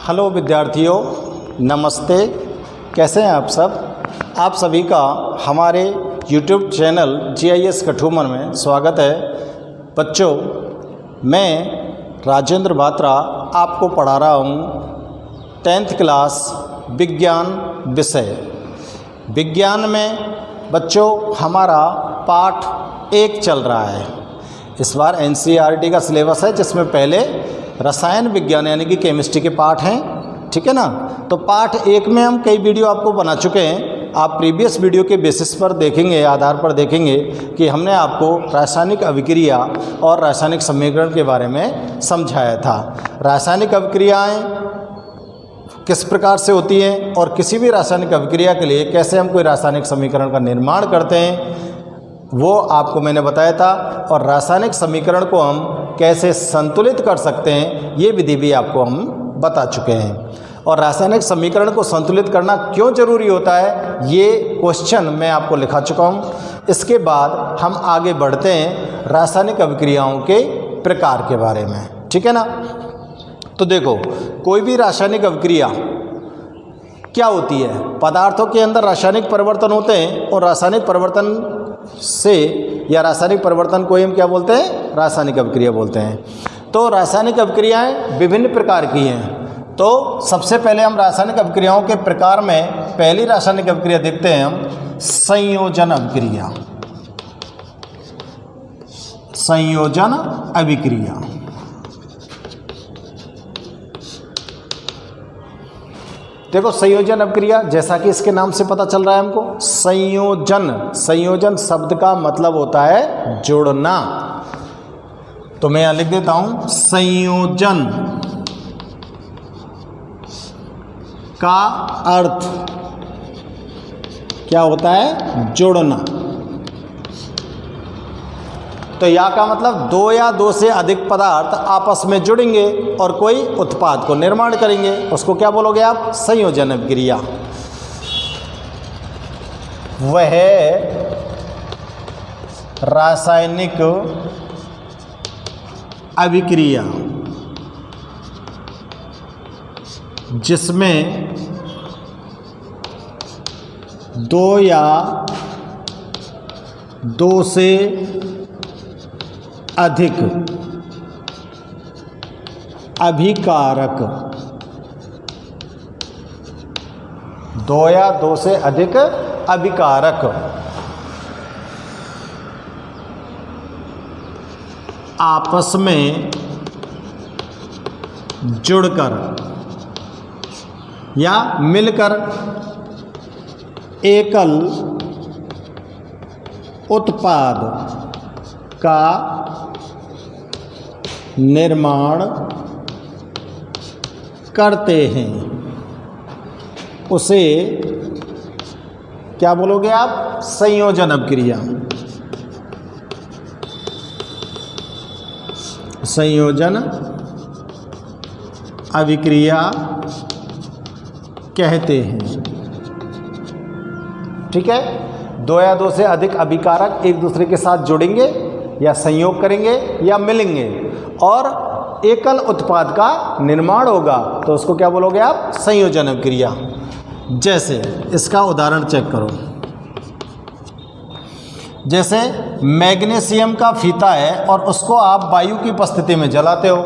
Hello विद्यार्थियों, नमस्ते। कैसे हैं आप सब? आप सभी का हमारे YouTube चैनल GIS कठुमन में स्वागत है। बच्चों, मैं राजेंद्र बात्रा आपको पढ़ा रहा हूँ 10th क्लास विज्ञान विषय। विज्ञान में बच्चों हमारा पाठ 1 चल रहा है। इस बार NCERT का सिलेबस है, जिसमें पहले रसायन विज्ञान यानी कि केमिस्ट्री के पाठ हैं, ठीक है ना। तो पाठ 1 में हम कई वीडियो आपको बना चुके हैं। आप प्रीवियस वीडियो के बेसिस पर देखेंगे, आधार पर देखेंगे कि हमने आपको रासायनिक अभिक्रिया और रासायनिक समीकरण के बारे में समझाया था। रासायनिक अभिक्रियाएं किस प्रकार से होती हैं और किसी भी रासायनिक अभिक्रिया के लिए कैसे हम कोई रासायनिक समीकरण का निर्माण करते हैं, वो आपको मैंने बताया था। और रासायनिक समीकरण को हम कैसे संतुलित कर सकते हैं, ये विधि भी आपको हम बता चुके हैं। और रासायनिक समीकरण को संतुलित करना क्यों जरूरी होता है, ये क्वेश्चन मैं आपको लिखा चुका हूँ। इसके बाद हम आगे बढ़ते हैं रासायनिक अभिक्रियाओं के प्रकार के बारे में, ठीक है ना। तो देखो, कोई भी रासायनिक अभिक्रिया क्या होती है? पदार्थों के अंदर रासायनिक परिवर्तन होते हैं और रासायनिक परिवर्तन से या रासायनिक परिवर्तन को हम क्या बोलते हैं? रासायनिक अभिक्रिया बोलते हैं। तो रासायनिक अभिक्रियाएं विभिन्न प्रकार की हैं। तो सबसे पहले हम रासायनिक अभिक्रियाओं के प्रकार में पहली रासायनिक अभिक्रिया देखते हैं हम, संयोजन अभिक्रिया। संयोजन अभिक्रिया देखो, संयोजन अभिक्रिया जैसा कि इसके नाम से पता चल रहा है हमको, संयोजन। संयोजन शब्द का मतलब होता है जोड़ना। तो मैं यहां लिख देता हूं, संयोजन का अर्थ क्या होता है? जोड़ना। तो या का मतलब 2 या 2 से अधिक पदार्थ आपस में जुड़ेंगे और कोई उत्पाद को निर्माण करेंगे, उसको क्या बोलोगे आप? संयोजन अभिक्रिया। वह रासायनिक अभिक्रिया जिसमें 2 या 2 से अधिक अभिकारक, 2 या 2 से अधिक अभिकारक आपस में जुड़कर या मिलकर एकल उत्पाद का निर्माण करते हैं, उसे क्या बोलोगे आप? संयोजन अभिक्रिया। संयोजन अभिक्रिया कहते हैं, ठीक है। 2 या 2 से अधिक अभिकारक एक दूसरे के साथ जुड़ेंगे या संयोग करेंगे या मिलेंगे और एकल उत्पाद का निर्माण होगा, तो उसको क्या बोलोगे आप? संयोजन अभिक्रिया। जैसे इसका उदाहरण चेक करो। जैसे मैग्नीशियम का फीता है और उसको आप वायु की उपस्थिति में जलाते हो,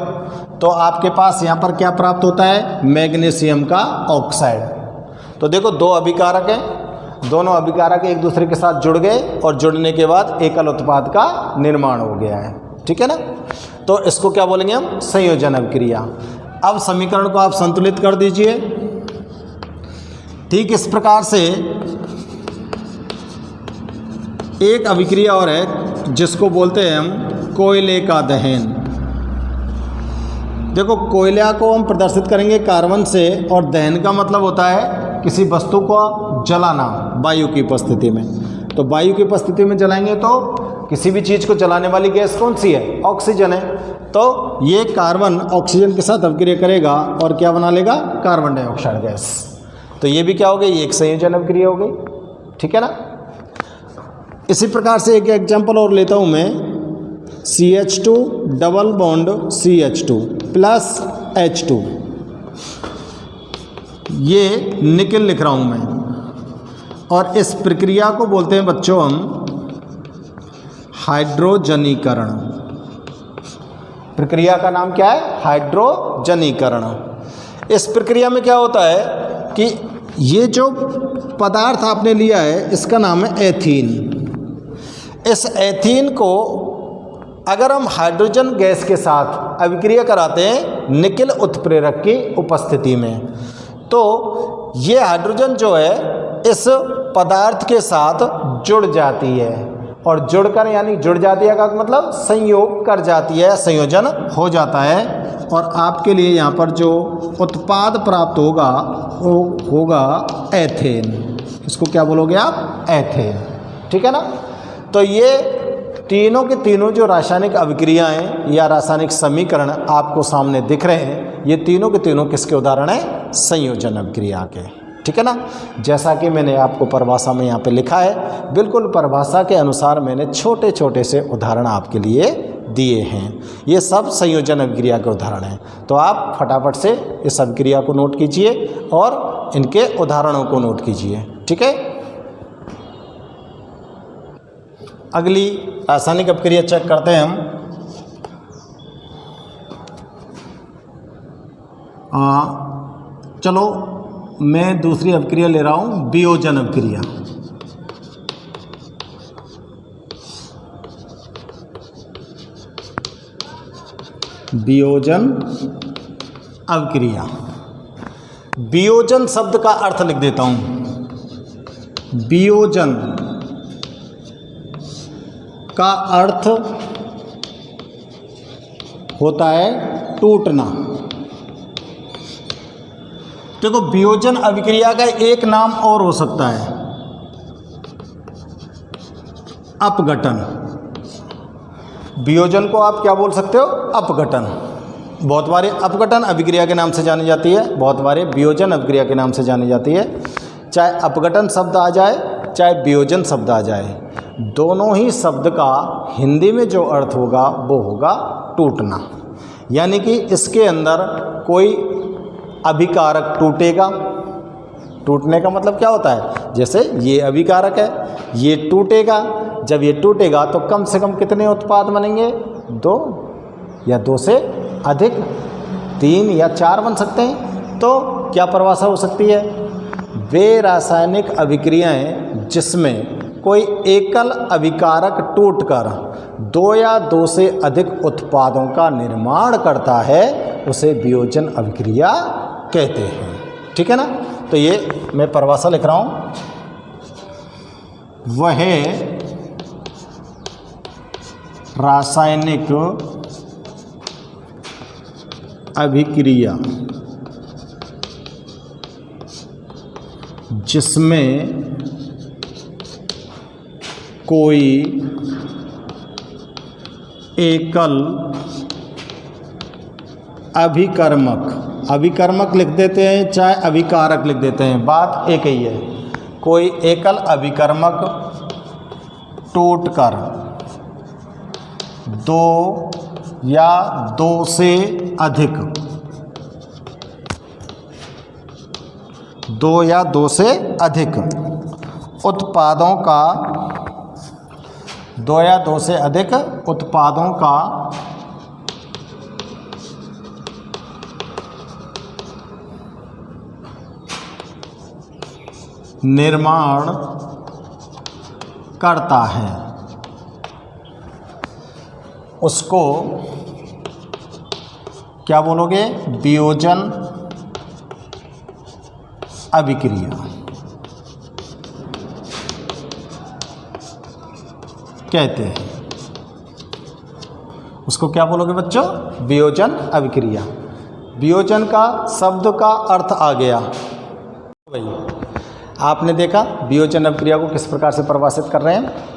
तो आपके पास यहाँ पर क्या प्राप्त होता है? मैग्नीशियम का ऑक्साइड। तो देखो, 2 अभिकारक हैं, दोनों अभिकारक एक दूसरे के साथ जुड़ गए और जुड़ने के बाद एकल उत्पाद का निर्माण हो गया है, ठीक है ना। तो इसको क्या बोलेंगे हम? संयोजन अभिक्रिया। अब समीकरण को आप संतुलित कर दीजिए। ठीक इस प्रकार से एक अभिक्रिया और है जिसको बोलते हैं हम कोयले का दहन। देखो, कोयला को हम प्रदर्शित करेंगे कार्बन से, और दहन का मतलब होता है किसी वस्तु को जलाना वायु की उपस्थिति में। तो वायु की उपस्थिति में जलाएंगे तो किसी भी चीज़ को जलाने वाली गैस कौन सी है? ऑक्सीजन है। तो ये कार्बन ऑक्सीजन के साथ अभिक्रिया करेगा और क्या बना लेगा? Carbon dioxide gas. तो ये भी क्या हो गई? ये एक संयोजन अभिक्रिया हो गई, ठीक है ना। इसी प्रकार से एक एग्जाम्पल और लेता हूँ मैं, CH2 double bond CH2 plus H2। ये निकेल लिख रहा हूँ मैं, और इस प्रक्रिया को बोलते हैं बच्चों हम हाइड्रोजनीकरण। प्रक्रिया का नाम क्या है? हाइड्रोजनीकरण। इस प्रक्रिया में क्या होता है कि ये जो पदार्थ आपने लिया है इसका नाम है एथीन। इस एथीन को अगर हम हाइड्रोजन गैस के साथ अभिक्रिया कराते हैं निकेल उत्प्रेरक की उपस्थिति में, तो ये हाइड्रोजन जो है इस पदार्थ के साथ जुड़ जाती है, और जुड़कर यानी जुड़ जाती है का मतलब संयोग कर जाती है, संयोजन हो जाता है, और आपके लिए यहाँ पर जो उत्पाद प्राप्त होगा वो होगा एथेन। इसको क्या बोलोगे आप? एथेन। ठीक है ना। तो ये तीनों के तीनों जो रासायनिक अभिक्रियाएं या रासायनिक समीकरण आपको सामने दिख रहे हैं, ये तीनों के तीनों किसके उदाहरण हैं? संयोजन अभिक्रिया के। ठीक है ना। जैसा कि मैंने आपको परिभाषा में यहाँ पे लिखा है, बिल्कुल परिभाषा के अनुसार मैंने छोटे छोटे से उदाहरण आपके लिए दिए हैं। ये सब संयोजन अभिक्रिया के उदाहरण हैं। तो आप फटाफट से इस अभिक्रिया को नोट कीजिए और इनके उदाहरणों को नोट कीजिए। ठीक है। अगली रासायनिक अभिक्रिया चेक करते हैं हम। चलो मैं दूसरी अभिक्रिया ले रहा हूँ, वियोजन अभिक्रिया। वियोजन अभिक्रिया। वियोजन शब्द का अर्थ लिख देता हूँ। वियोजन का अर्थ होता है टूटना। देखो, वियोजन अभिक्रिया का एक नाम और हो सकता है अपघटन। वियोजन को आप क्या बोल सकते हो? अपघटन। बहुत बार अपघटन अभिक्रिया के नाम से जानी जाती है, बहुत बार वियोजन अभिक्रिया के नाम से जानी जाती है। चाहे अपघटन शब्द आ जाए चाहे वियोजन शब्द आ जाए, दोनों ही शब्द का हिंदी में जो अर्थ होगा वो होगा टूटना। यानी कि इसके अंदर कोई अभिकारक टूटेगा। टूटने का मतलब क्या होता है? जैसे ये अभिकारक है, ये टूटेगा। जब ये टूटेगा तो कम से कम कितने उत्पाद बनेंगे? 2 या 2 से अधिक, 3 या 4 बन सकते हैं। तो क्या परिभाषा हो सकती है? वे रासायनिक अभिक्रियाएं जिसमें कोई एकल अभिकारक टूटकर 2 या 2 से अधिक उत्पादों का निर्माण करता है उसे वियोजन अभिक्रिया कहते हैं। ठीक है ना। तो ये मैं परिभाषा लिख रहा हूँ। वह रासायनिक अभिक्रिया जिसमें कोई एकल अभिकर्मक लिख देते हैं चाहे अभिकारक लिख देते हैं, बात एक ही है। कोई एकल अभिकर्मक टूटकर 2 या 2 से अधिक 2 या 2 से अधिक उत्पादों का 2 या 2 से अधिक उत्पादों का निर्माण करता है उसको क्या बोलोगे? वियोजन अभिक्रिया कहते हैं। उसको क्या बोलोगे बच्चों? वियोजन अभिक्रिया। वियोजन का शब्द का अर्थ आ गया। भाई आपने देखा वियोजन अभिक्रिया को किस प्रकार से परिभाषित कर रहे हैं।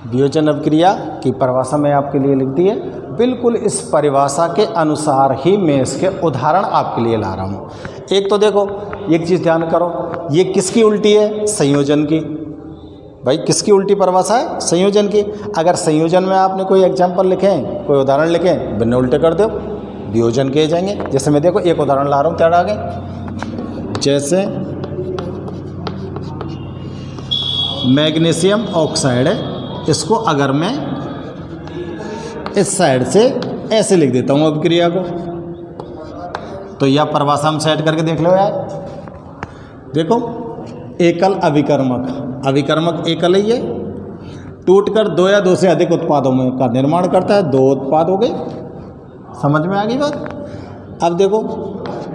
वियोजन अभिक्रिया की परिभाषा मैं आपके लिए लिख दी है। बिल्कुल इस परिभाषा के अनुसार ही मैं इसके उदाहरण आपके लिए ला रहा हूँ। एक तो देखो, एक चीज़ ध्यान करो, ये किसकी उल्टी है? संयोजन की। भाई किसकी उल्टी परिभाषा है? संयोजन की। अगर संयोजन में आपने कोई एग्जाम्पल लिखें, कोई उदाहरण लिखें, बिना उल्टे कर दो, वियोजन के जाएंगे। जैसे मैं देखो एक उदाहरण ला रहा हूँ, क्या आ गए? जैसे मैग्नीशियम ऑक्साइड है, इसको अगर मैं इस साइड से ऐसे लिख देता हूँ अभिक्रिया को, तो यह परिभाषा हम सेट करके देख लो यार। देखो एकल अभिकर्मक, अभिकर्मक एकल ही है, टूटकर दो या दो से अधिक उत्पादों में का निर्माण करता है। दो उत्पाद हो गए, समझ में आ गई बात। अब देखो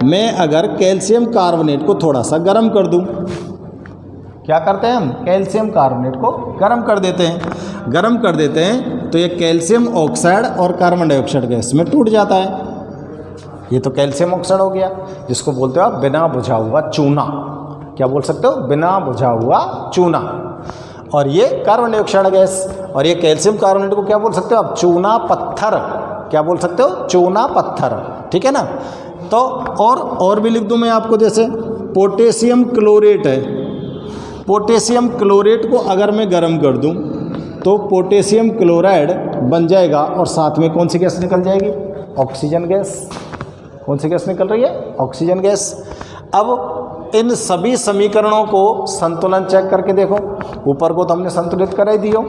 मैं अगर कैल्शियम कार्बोनेट को थोड़ा सा गर्म कर दूं, क्या करते हैं हम, कैल्शियम कार्बोनेट को गर्म कर देते हैं। गर्म कर देते हैं तो ये कैल्शियम ऑक्साइड और कार्बन डाइऑक्साइड गैस में टूट जाता है। ये तो कैल्शियम ऑक्साइड हो गया, जिसको बोलते हो आप बिना बुझा हुआ चूना। क्या बोल सकते हो, बिना बुझा हुआ चूना। और ये कार्बन डाइऑक्साइड गैस, और ये कैल्शियम कार्बोनेट को क्या बोल सकते हो आप, चूना पत्थर। क्या बोल सकते हो, चूना पत्थर। ठीक है ना। तो और भी लिख दूं मैं आपको, जैसे पोटेशियम क्लोरेट है, पोटेशियम क्लोरेट को अगर मैं गर्म कर दूं तो पोटेशियम क्लोराइड बन जाएगा, और साथ में कौन सी गैस निकल जाएगी, ऑक्सीजन गैस। कौन सी गैस निकल रही है, ऑक्सीजन गैस। अब इन सभी समीकरणों को संतुलन चेक करके देखो। ऊपर को तो हमने संतुलित कर ही दियो,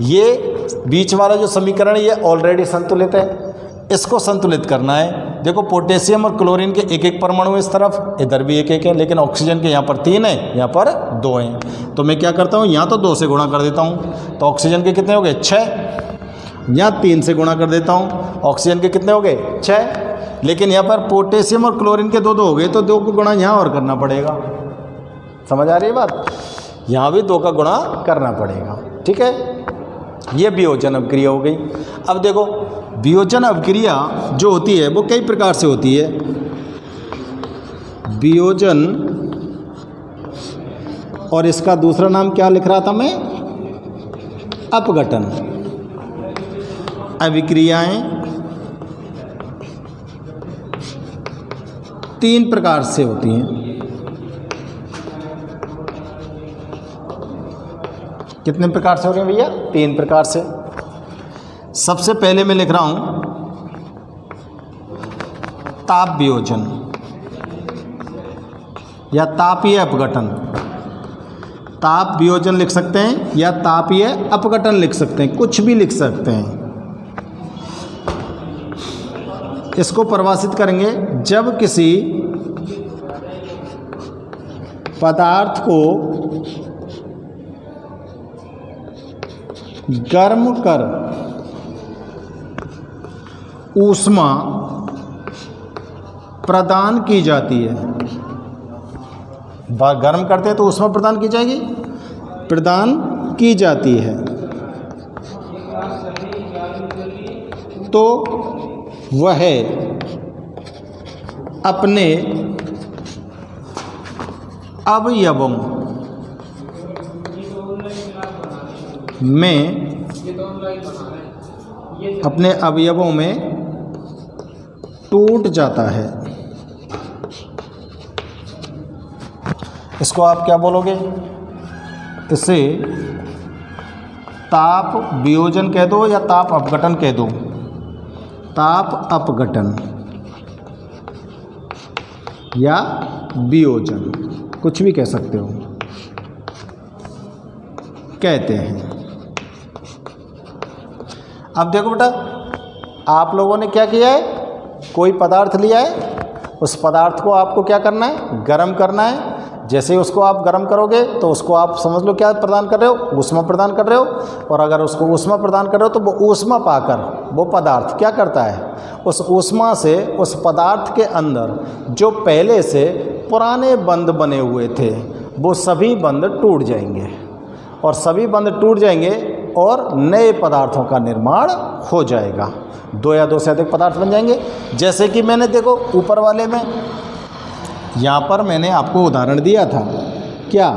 ये बीच वाला जो समीकरण ये ऑलरेडी संतुलित है, इसको संतुलित करना है। देखो पोटेशियम और क्लोरीन के एक एक परमाणु इस तरफ, इधर भी एक एक है, लेकिन ऑक्सीजन के यहाँ पर 3 है, यहाँ पर 2 हैं। तो मैं क्या करता हूँ, यहाँ तो 2 से गुणा कर देता हूँ, तो ऑक्सीजन के कितने हो गए 6। यहाँ 3 से गुणा कर देता हूँ, ऑक्सीजन के कितने हो गए 6। लेकिन यहाँ पर पोटेशियम और क्लोरीन के 2 हो गए, तो 2 को गुणा यहाँ और करना पड़ेगा। समझ आ रही है बात, यहाँ भी 2 का गुणा करना पड़ेगा। ठीक है, ये वियोजन अभिक्रिया हो गई। अब देखो वियोजन अभिक्रिया जो होती है वो कई प्रकार से होती है। वियोजन, और इसका दूसरा नाम क्या लिख रहा था मैं, अपघटन। अभिक्रियाएं 3 प्रकार से होती हैं। कितने प्रकार से हो रही हैं भैया, 3 प्रकार से। सबसे पहले मैं लिख रहा हूं ताप वियोजन या तापीय अपघटन। ताप वियोजन लिख सकते हैं या तापीय अपघटन लिख सकते हैं, कुछ भी लिख सकते हैं। इसको परिभाषित करेंगे, जब किसी पदार्थ को गर्म कर ऊष्मा प्रदान की जाती है, गर्म करते हैं तो ऊष्मा प्रदान की जाएगी, प्रदान की जाती है, तो वह अपने अवयवों में, अपने अवयवों में टूट जाता है। इसको आप क्या बोलोगे, इसे ताप वियोजन कह दो या ताप अपघटन कह दो। ताप अपघटन या वियोजन, कुछ भी कह सकते हो, कहते हैं। अब देखो बेटा, आप लोगों ने क्या किया है, कोई पदार्थ लिया है, उस पदार्थ को आपको क्या करना है, गर्म करना है। जैसे ही उसको आप गर्म करोगे तो उसको आप समझ लो क्या प्रदान कर रहे हो, ऊष्मा प्रदान कर रहे हो। और अगर उसको ऊष्मा प्रदान कर रहे हो तो वो ऊष्मा पाकर वो पदार्थ क्या करता है, उस ऊष्मा से उस पदार्थ के अंदर जो पहले से पुराने बंध बने हुए थे वो सभी बंध टूट जाएंगे, और सभी बंध टूट जाएंगे और नए पदार्थों का निर्माण हो जाएगा। 2 या 2 से अधिक पदार्थ बन जाएंगे। जैसे कि मैंने देखो ऊपर वाले में, यहाँ पर मैंने आपको उदाहरण दिया था क्या,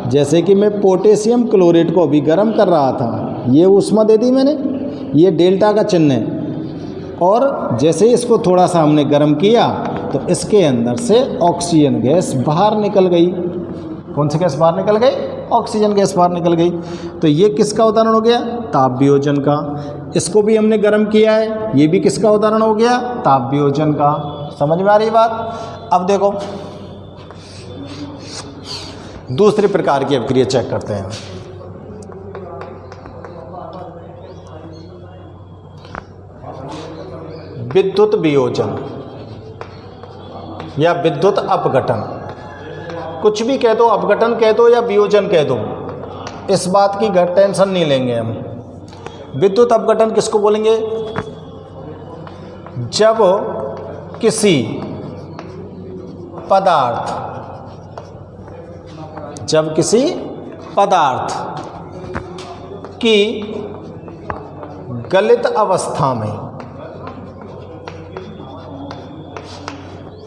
जैसे कि मैं पोटेशियम क्लोरेट को अभी गर्म कर रहा था, ये ऊष्मा दे दी मैंने, ये डेल्टा का चिन्ह है। और जैसे इसको थोड़ा सा हमने गर्म किया तो इसके अंदर से ऑक्सीजन गैस बाहर निकल गई। कौन सी गैस बाहर निकल गई, ऑक्सीजन गैस बाहर निकल गई। तो ये किसका उदाहरण हो गया, ताप वियोजन का। इसको भी हमने गर्म किया है, ये भी किसका उदाहरण हो गया, ताप वियोजन का। समझ में आ रही बात। अब देखो दूसरे प्रकार की अभिक्रिया चेक करते हैं। विद्युत वियोजन या विद्युत अपघटन, कुछ भी कह दो, अपघटन कह दो या वियोजन कह दो, इस बात की टेंशन नहीं लेंगे हम। विद्युत अपघटन किसको बोलेंगे? जब किसी पदार्थ की गलित अवस्था में,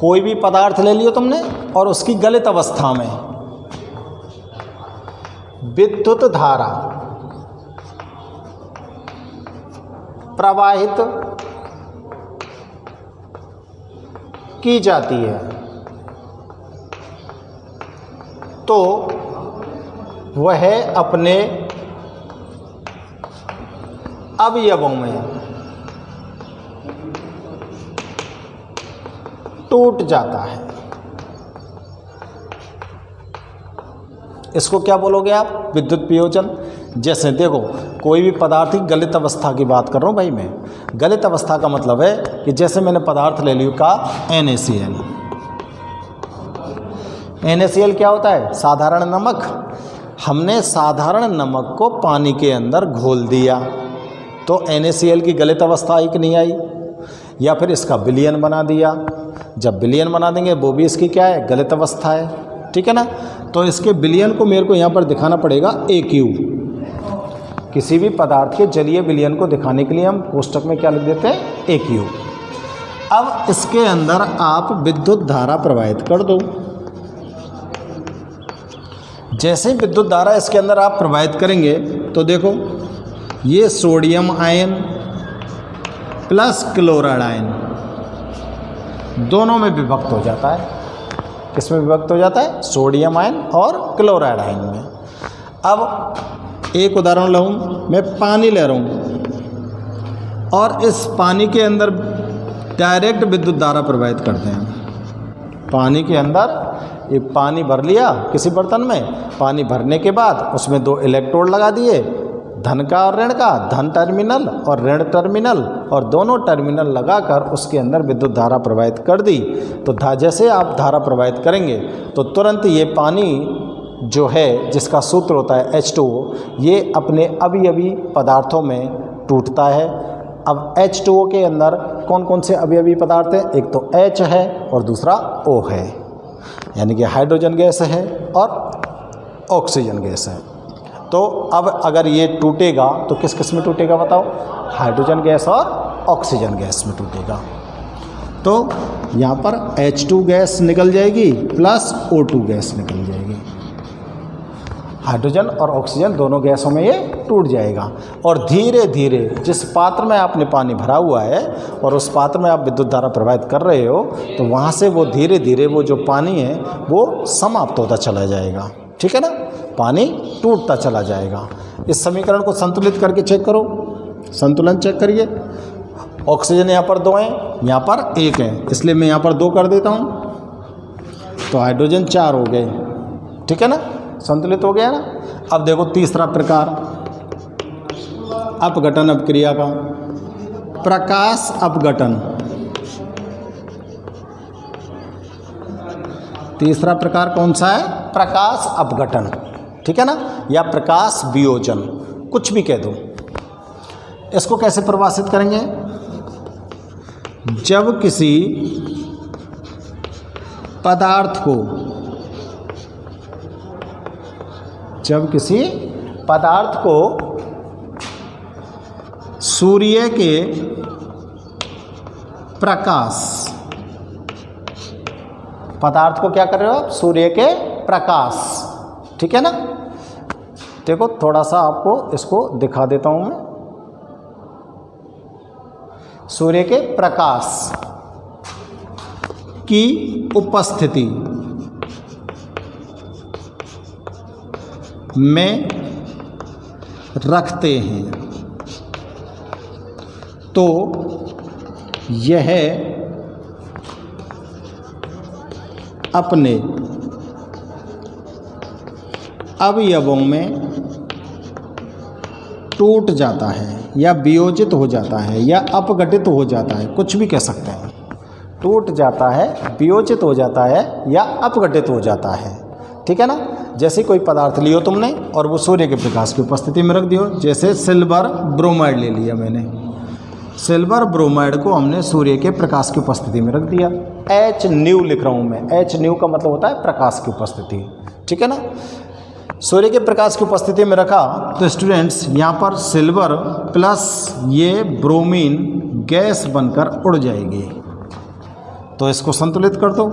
कोई भी पदार्थ ले लियो तुमने और उसकी गलित अवस्था में विद्युत धारा प्रवाहित की जाती है तो वह अपने अवयवों में टूट जाता है। इसको क्या बोलोगे आप? विद्युत वियोजन। जैसे देखो, कोई भी पदार्थ की गलित अवस्था की बात कर रहा हूँ भाई मैं। गलित अवस्था का मतलब है कि जैसे मैंने पदार्थ ले लिया का NaCl। NaCl क्या होता है? साधारण नमक। हमने साधारण नमक को पानी के अंदर घोल दिया तो NaCl की गलित अवस्था आई कि नहीं आई? या फिर इसका विलयन बना दिया। जब विलयन बना देंगे वो भी इसकी क्या है? गलित अवस्था है। ठीक है ना? तो इसके विलयन को मेरे को यहाँ पर दिखाना पड़ेगा AQ। किसी भी पदार्थ के जलीय विलयन को दिखाने के लिए हम कोष्टक में क्या लिख देते हैं? AQ। अब इसके अंदर आप विद्युत धारा प्रवाहित कर दो। जैसे विद्युत धारा इसके अंदर आप प्रवाहित करेंगे तो देखो, ये sodium ion plus chloride ion दोनों में विभक्त हो जाता है। किस में विभक्त हो जाता है? सोडियम आयन और क्लोराइड आयन में। अब एक उदाहरण लूँ, मैं पानी ले रहा हूँ और इस पानी के अंदर डायरेक्ट विद्युत धारा प्रवाहित करते हैं। पानी के अंदर एक पानी भर लिया किसी बर्तन में, पानी भरने के बाद उसमें 2 इलेक्ट्रोड लगा दिए, धन का और ऋण का, धन टर्मिनल और ऋण टर्मिनल, और दोनों टर्मिनल लगाकर उसके अंदर विद्युत धारा प्रवाहित कर दी। तो जैसे आप धारा प्रवाहित करेंगे तो तुरंत ये पानी जो है, जिसका सूत्र होता है H2O, ये अपने अवयवी पदार्थों में टूटता है। अब H2O के अंदर कौन कौन से अवयवी पदार्थ हैं? एक तो H है और दूसरा O है, यानी कि हाइड्रोजन गैस है और ऑक्सीजन गैस है। तो अब अगर ये टूटेगा तो किस किस में टूटेगा बताओ? हाइड्रोजन गैस और ऑक्सीजन गैस में टूटेगा। तो यहाँ पर H2 गैस निकल जाएगी प्लस O2 गैस निकल जाएगी। हाइड्रोजन और ऑक्सीजन दोनों गैसों में ये टूट जाएगा। और धीरे धीरे जिस पात्र में आपने पानी भरा हुआ है और उस पात्र में आप विद्युत धारा प्रवाहित कर रहे हो, तो वहाँ से वो धीरे धीरे वो जो पानी है वो समाप्त होता चला जाएगा। ठीक है ना? पानी टूटता चला जाएगा। इस समीकरण को संतुलित करके चेक करो, संतुलन चेक करिए। ऑक्सीजन यहाँ पर 2 है, यहाँ पर 1 है, इसलिए मैं यहाँ पर 2 कर देता हूँ, तो हाइड्रोजन 4 हो गए। ठीक है ना? संतुलित हो गया ना? अब देखो तीसरा प्रकार अपघटन अपक्रिया का, प्रकाश अपघटन। तीसरा प्रकार कौन सा है? प्रकाश अपघटन। ठीक है ना? या प्रकाश वियोजन, कुछ भी कह दो। इसको कैसे परिभाषित करेंगे? जब किसी पदार्थ को सूर्य के प्रकाश, पदार्थ को क्या कर रहे हो आप? सूर्य के प्रकाश। ठीक है ना? देखो थोड़ा सा आपको इसको दिखा देता हूं मैं। सूर्य के प्रकाश की उपस्थिति में रखते हैं तो यह अपने अवयवों में टूट जाता है या वियोजित हो जाता है या अपघटित हो जाता है, कुछ भी कह सकते हैं। टूट जाता है, वियोजित हो जाता है या अपघटित हो जाता है, ठीक है ना। जैसे कोई पदार्थ लियो तुमने और वो सूर्य के प्रकाश की उपस्थिति में रख दियो, जैसे सिल्वर ब्रोमाइड ले लिया मैंने। सिल्वर ब्रोमाइड को हमने सूर्य के प्रकाश की उपस्थिति में रख दिया। एच न्यू लिख रहा हूँ मैं। एच न्यू का मतलब होता है प्रकाश की उपस्थिति, ठीक है ना। सूर्य के प्रकाश की उपस्थिति में रखा तो स्टूडेंट्स यहाँ पर सिल्वर प्लस ये ब्रोमीन गैस बनकर उड़ जाएगी। तो इसको संतुलित कर दो।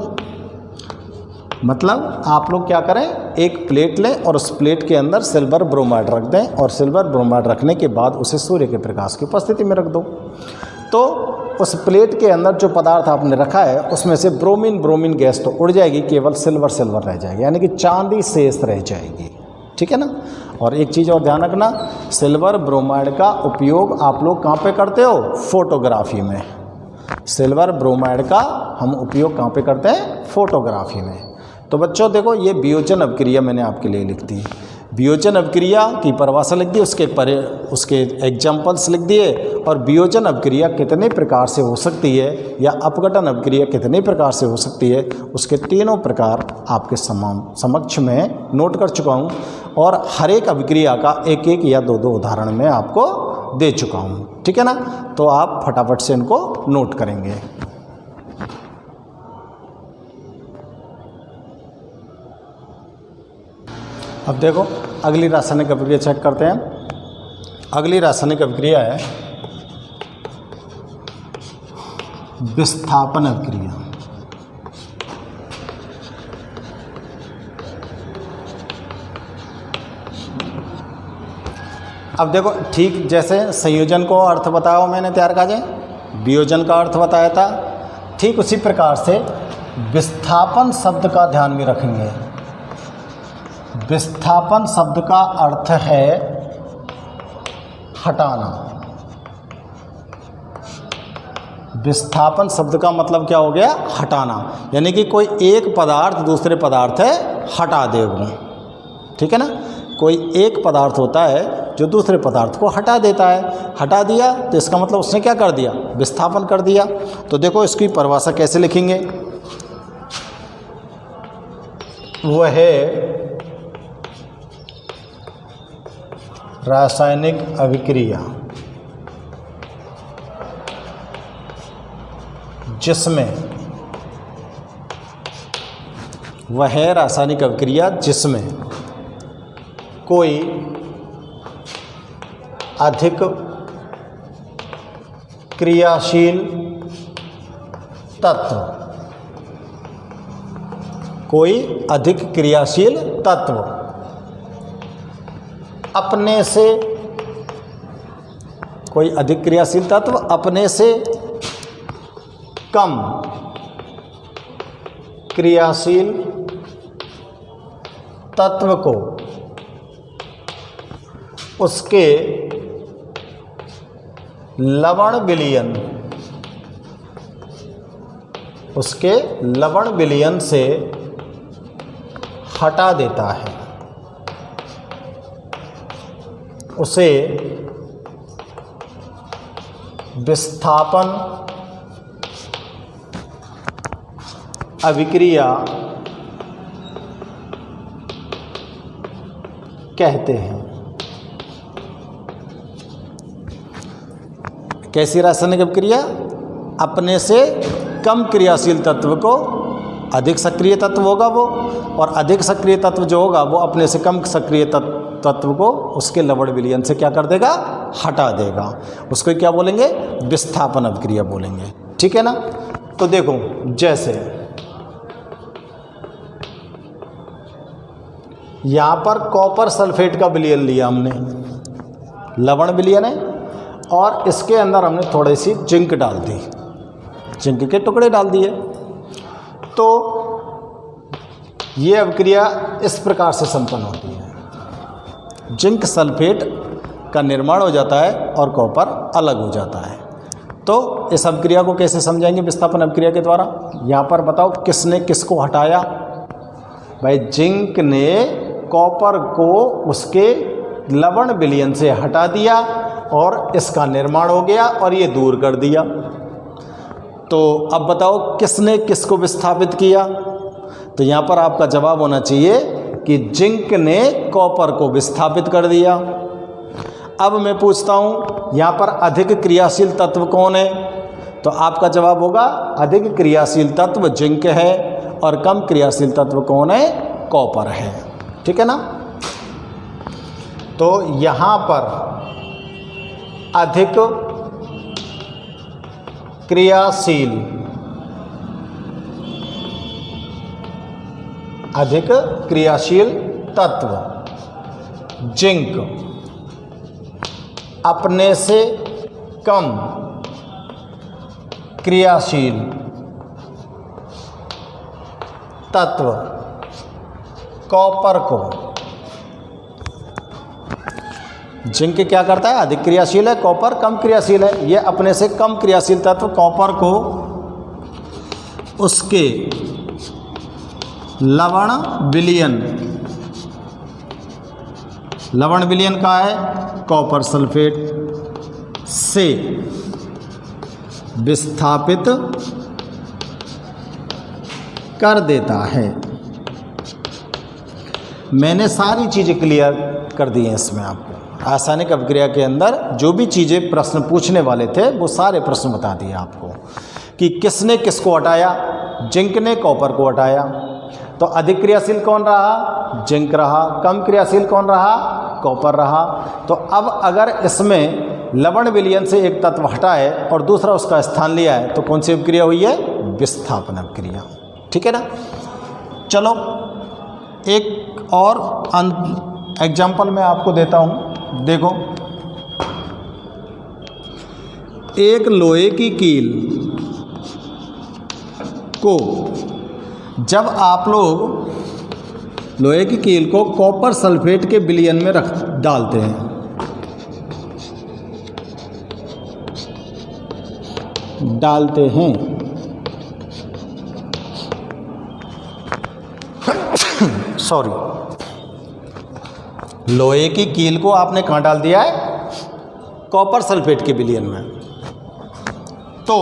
मतलब आप लोग क्या करें, एक प्लेट लें और उस प्लेट के अंदर सिल्वर ब्रोमाइड रख दें और सिल्वर ब्रोमाइड रखने के बाद उसे सूर्य के प्रकाश की उपस्थिति में रख दो। तो उस प्लेट के अंदर जो पदार्थ आपने रखा है उसमें से ब्रोमीन गैस तो उड़ जाएगी, केवल सिल्वर रह जाएगी, यानी कि चांदी शेष रह जाएगी, ठीक है ना। और एक चीज़ और ध्यान रखना, सिल्वर ब्रोमाइड का उपयोग आप लोग कहाँ पे करते हो, फोटोग्राफी में। सिल्वर ब्रोमाइड का हम उपयोग कहाँ पे करते हैं, फोटोग्राफी में। तो बच्चों देखो, ये वियोजन अभिक्रिया मैंने आपके लिए लिख दी। वियोजन अभिक्रिया की परिभाषा लिख दी, उसके एग्जाम्पल्स लिख दिए, और वियोजन अभिक्रिया कितने प्रकार से हो सकती है या अपघटन अभिक्रिया कितने प्रकार से हो सकती है, उसके तीनों प्रकार आपके समक्ष में नोट कर चुका हूँ। और हर एक अभिक्रिया का एक एक या दो उदाहरण मैं आपको दे चुका हूँ, ठीक है ना। तो आप फटाफट से इनको नोट करेंगे। अब देखो अगली रासायनिक अभिक्रिया चेक करते हैं। अगली रासायनिक अभिक्रिया है विस्थापन अभिक्रिया। अब देखो, ठीक जैसे संयोजन को अर्थ बताया मैंने तैयार काजे, वियोजन का अर्थ बताया था, ठीक उसी प्रकार से विस्थापन शब्द का ध्यान में रखेंगे। विस्थापन शब्द का अर्थ है हटाना। विस्थापन शब्द का मतलब क्या हो गया, हटाना, यानी कि कोई एक पदार्थ दूसरे पदार्थ है हटा देगा, ठीक है ना। कोई एक पदार्थ होता है जो दूसरे पदार्थ को हटा देता है, हटा दिया तो इसका मतलब उसने क्या कर दिया, विस्थापन कर दिया। तो देखो इसकी परिभाषा कैसे लिखेंगे, वह रासायनिक अभिक्रिया जिसमें, वह रासायनिक अभिक्रिया जिसमें कोई अधिक क्रियाशील तत्व, कोई अधिक क्रियाशील तत्व अपने से, कोई अधिक क्रियाशील तत्व अपने से कम क्रियाशील तत्व को उसके लवण विलयन, उसके लवण विलयन से हटा देता है, उसे विस्थापन अभिक्रिया कहते हैं। कैसी रासायनिक अभिक्रिया, अपने से कम क्रियाशील तत्व को अधिक सक्रिय तत्व होगा वो, और अधिक सक्रिय तत्व जो होगा वो अपने से कम सक्रिय तत्व को उसके लवण विलयन से क्या कर देगा, हटा देगा। उसको क्या बोलेंगे, विस्थापन अभिक्रिया बोलेंगे, ठीक है ना। तो देखो जैसे यहाँ पर कॉपर सल्फेट का विलयन लिया हमने, लवण विलयन है, और इसके अंदर हमने थोड़ी सी जिंक डाल दी, जिंक के टुकड़े डाल दिए। तो ये अभिक्रिया इस प्रकार से संपन्न होती है, जिंक सल्फेट का निर्माण हो जाता है और कॉपर अलग हो जाता है। तो इस अभिक्रिया को कैसे समझाएंगे विस्थापन अभिक्रिया के द्वारा। यहाँ पर बताओ किसने किसको हटाया, भाई जिंक ने कॉपर को उसके लवण विलयन से हटा दिया और इसका निर्माण हो गया और ये दूर कर दिया। तो अब बताओ किसने किसको विस्थापित किया? तो यहाँ पर आपका जवाब होना चाहिए कि जिंक ने कॉपर को विस्थापित कर दिया। अब मैं पूछता हूँ यहाँ पर अधिक क्रियाशील तत्व कौन है? तो आपका जवाब होगा अधिक क्रियाशील तत्व जिंक है और कम क्रियाशील तत्व कौन है? कॉपर है। ठीक है ना? तो यहाँ पर अधिक क्रियाशील तत्व जिंक अपने से कम क्रियाशील तत्व कॉपर को, जिंक क्या करता है? अधिक क्रियाशील है, कॉपर कम क्रियाशील है। ये अपने से कम क्रियाशील तत्व कॉपर को उसके लवण विलयन का है कॉपर सल्फेट से विस्थापित कर देता है। मैंने सारी चीज़ें क्लियर कर दी हैं इसमें आपको। रासायनिक अभिक्रिया के अंदर जो भी चीज़ें प्रश्न पूछने वाले थे वो सारे प्रश्न बता दिए आपको कि किसने किसको हटाया। जिंक ने कॉपर को हटाया। तो अधिक क्रियाशील कौन रहा? जिंक रहा। कम क्रियाशील कौन रहा? कॉपर रहा। तो अब अगर इसमें लवण विलयन से एक तत्व हटा है और दूसरा उसका स्थान लिया है तो कौन सी अभिक्रिया हुई है? विस्थापन अभिक्रिया। ठीक है ना? चलो एक और एग्जाम्पल मैं आपको देता हूँ। देखो, एक लोहे की कील को जब आप लोग लोहे की कील को कॉपर सल्फेट के विलयन में डालते हैं, सॉरी, लोहे की कील को आपने कहाँ डाल दिया है? कॉपर सल्फेट के विलयन में। तो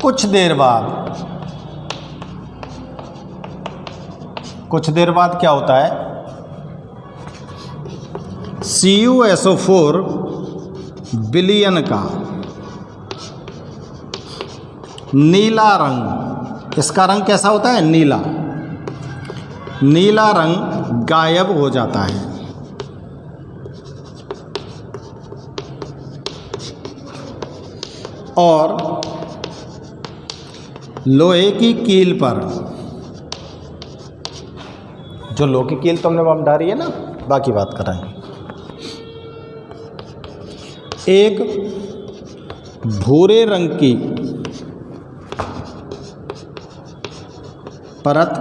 कुछ देर बाद क्या होता है? CuSO4 विलयन का नीला रंग, इसका रंग कैसा होता है? नीला रंग गायब हो जाता है और लोहे की कील पर, जो लोहे की कील तुमने बम डाली है ना, बाकी बात कराएंगे, एक भूरे रंग की परत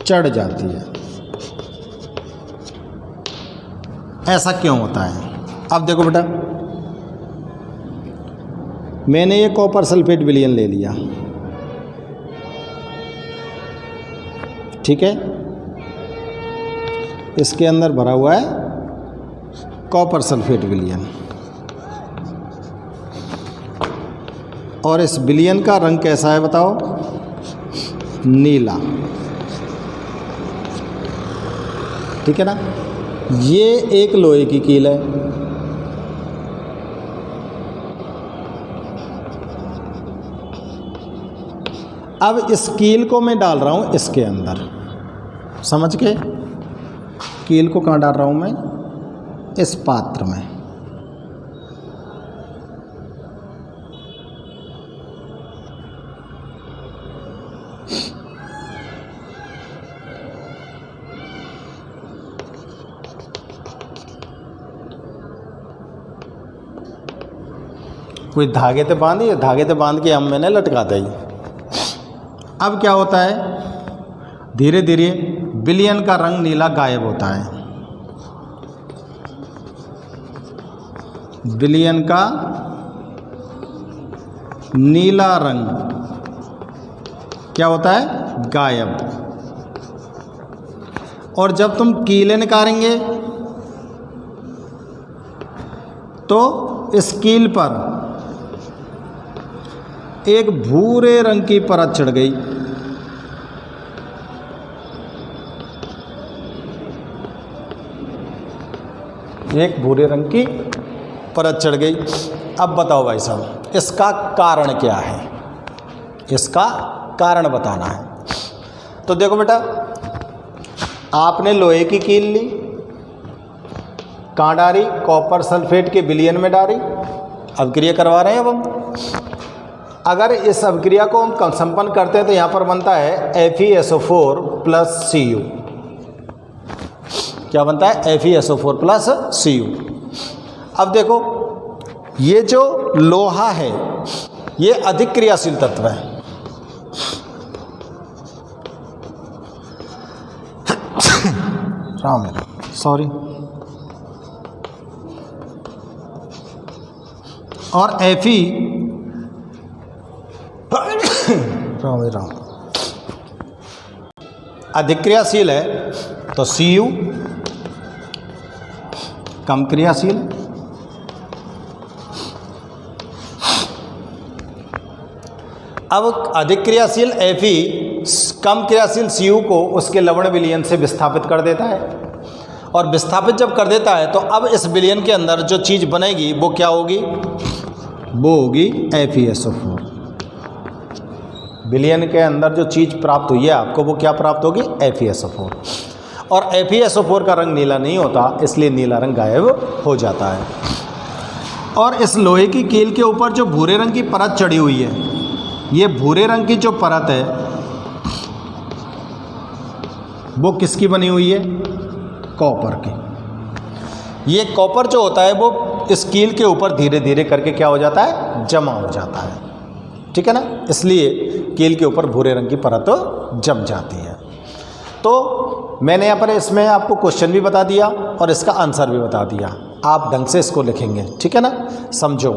चढ़ जाती है। ऐसा क्यों होता है? अब देखो बेटा, मैंने ये कॉपर सल्फेट विलयन ले लिया, ठीक है, इसके अंदर भरा हुआ है कॉपर सल्फेट विलयन और इस विलयन का रंग कैसा है बताओ? नीला। ठीक है ना? ये एक लोहे की कील है, अब इस कील को मैं डाल रहा हूं इसके अंदर, समझ के? कील को कहाँ डाल रहा हूं मैं? इस पात्र में। कोई धागे से बांधी, धागे से बांध के हम मैंने लटका दी। अब क्या होता है? धीरे धीरे विलयन का रंग नीला गायब होता है। विलयन का नीला रंग क्या होता है? गायब। और जब तुम कीलें निकालेंगे तो इस कील पर एक भूरे रंग की परत चढ़ गई। एक भूरे रंग की परत चढ़ गई। अब बताओ भाई साहब, इसका कारण क्या है? इसका कारण बताना है। तो देखो बेटा, आपने लोहे की कील ली, कहाँ डाली? कॉपर सल्फेट के विलयन में डाली। अभिक्रिया करवा रहे हैं अब हम। अगर इस अभिक्रिया को हम संपन्न करते हैं तो यहाँ पर बनता है FeSO4 प्लस Cu। क्या बनता है? FeSO4 plus Cu। अब देखो, ये जो लोहा है ये अधिक क्रियाशील तत्व है। सॉरी। और Fe अधिक क्रियाशील है तो Cu कम क्रियाशील। अब अधिक क्रियाशील Fe कम क्रियाशील Cu को उसके लवण विलयन से विस्थापित कर देता है, और विस्थापित जब कर देता है तो अब इस विलयन के अंदर जो चीज़ बनेगी वो क्या होगी? वो होगी FeSO4। विलयन के अंदर जो चीज़ प्राप्त हुई है आपको, वो क्या प्राप्त होगी? FeSO4। और FeSO4 का रंग नीला नहीं होता, इसलिए नीला रंग गायब हो जाता है। और इस लोहे की कील के ऊपर जो भूरे रंग की परत चढ़ी हुई है, ये भूरे रंग की जो परत है वो किसकी बनी हुई है? कॉपर की। ये कॉपर जो होता है वो इस कील के ऊपर धीरे धीरे करके क्या हो जाता है? जमा हो जाता है। ठीक है ना? इसलिए कील के ऊपर भूरे रंग की परत जम जाती है। तो मैंने यहाँ पर इसमें आपको क्वेश्चन भी बता दिया और इसका आंसर भी बता दिया। आप ढंग से इसको लिखेंगे, ठीक है ना? समझो।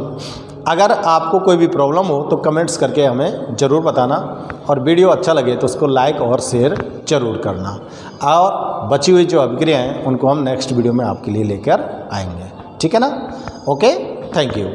अगर आपको कोई भी प्रॉब्लम हो तो कमेंट्स करके हमें ज़रूर बताना, और वीडियो अच्छा लगे तो उसको लाइक और शेयर ज़रूर करना। और बची हुई जो अभिक्रियाएँ हैं उनको हम नेक्स्ट वीडियो में आपके लिए लेकर आएंगे, ठीक है ना? Okay, thank you.